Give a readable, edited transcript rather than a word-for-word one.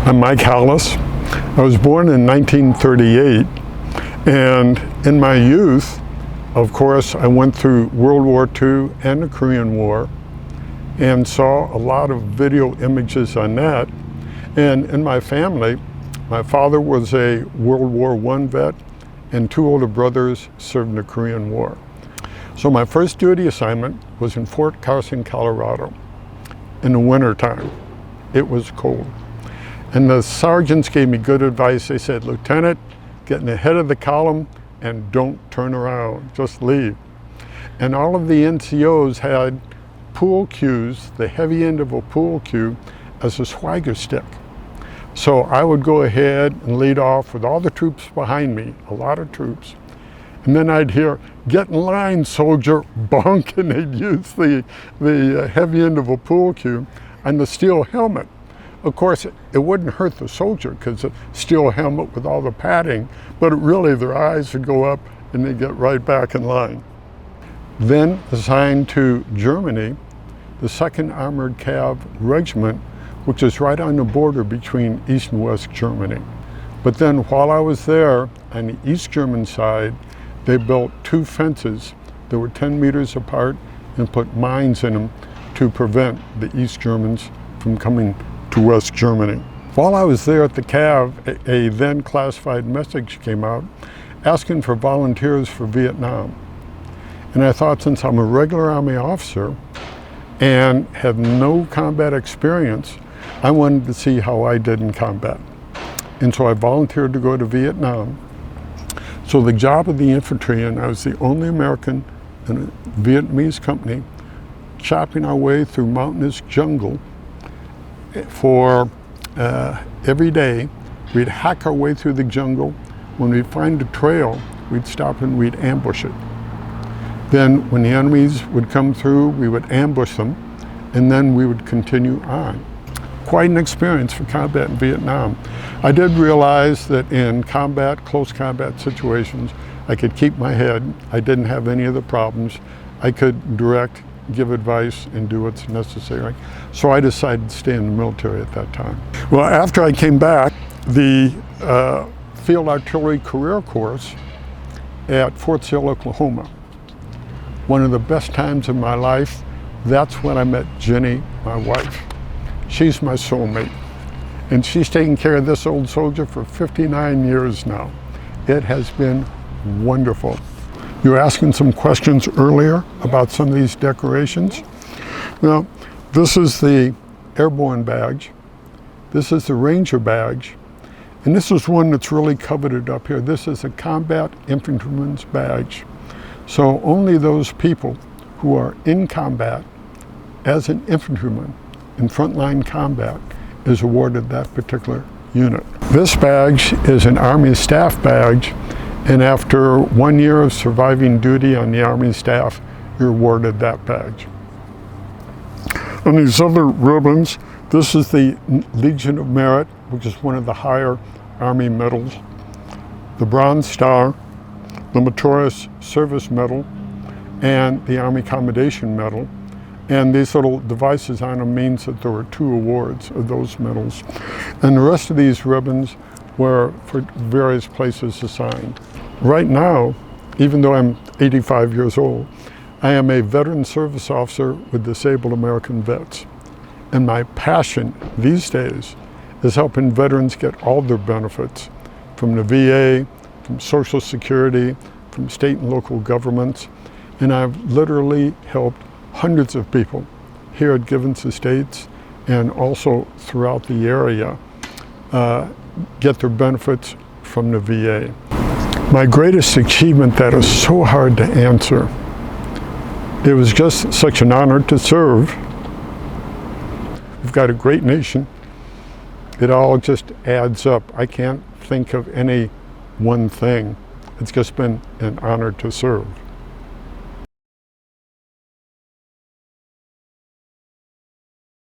I'm Mike Halus. I was born in 1938, and in my youth, of course, I went through World War II and the Korean War and saw a lot of video images on that. And in my family, my father was a World War I vet, and two older brothers served in the Korean War. So my first duty assignment was in Fort Carson, Colorado, in the wintertime. It was cold. And the sergeants gave me good advice. They said, "Lieutenant, get in the head of the column and don't turn around, just leave." And all of the NCOs had pool cues, the heavy end of a pool cue, as a swagger stick. So I would go ahead and lead off with all the troops behind me, a lot of troops. And then I'd hear, "Get in line, soldier," bonk, and they'd use the heavy end of a pool cue and the steel helmet. Of course, it wouldn't hurt the soldier because a steel helmet with all the padding, but really their eyes would go up and they'd get right back in line. Then assigned to Germany, the 2nd Armored Cav Regiment, which is right on the border between East and West Germany. But then while I was there, on the East German side, they built two fences that were 10 meters apart and put mines in them to prevent the East Germans from coming to West Germany. While I was there at the CAV, a then classified message came out asking for volunteers for Vietnam. And I thought, since I'm a regular Army officer and have no combat experience, I wanted to see how I did in combat. And so I volunteered to go to Vietnam. So the job of the infantry, and I was the only American in a Vietnamese company, chopping our way through mountainous jungle for every day. We'd hack our way through the jungle. When we'd find a trail, we'd stop and we'd ambush it. Then when the enemies would come through, we would ambush them, and then we would continue on. Quite an experience for combat in Vietnam. I did realize that in combat, close combat situations, I could keep my head. I didn't have any of the problems. I could direct, give advice, and do what's necessary. So I decided to stay in the military at that time. Well, after I came back, the Field Artillery Career Course at Fort Sill, Oklahoma. One of the best times of my life. That's when I met Jenny, my wife. She's my soulmate. And she's taken care of this old soldier for 59 years now. It has been wonderful. You were asking some questions earlier about some of these decorations. Well, this is the airborne badge. This is the Ranger badge. And this is one that's really coveted up here. This is a combat infantryman's badge. So only those people who are in combat as an infantryman in frontline combat is awarded that particular unit. This badge is an Army staff badge, and after 1 year of surviving duty on the Army staff, you're awarded that badge. On these other ribbons, this is the Legion of Merit, which is one of the higher Army medals, the Bronze Star, the Meritorious Service Medal, and the Army Commendation Medal. And these little devices on them means that there were 2 awards of those medals. And the rest of these ribbons were for various places assigned. Right now, even though I'm 85 years old, I am a veteran service officer with Disabled American Vets. And my passion these days is helping veterans get all their benefits from the VA, from Social Security, from state and local governments. And I've literally helped hundreds of people here at Givens Estates and also throughout the area get their benefits from the VA. My greatest achievement that is so hard to answer. It was just such an honor to serve. We've got a great nation. It all just adds up. I can't think of any one thing. It's just been an honor to serve.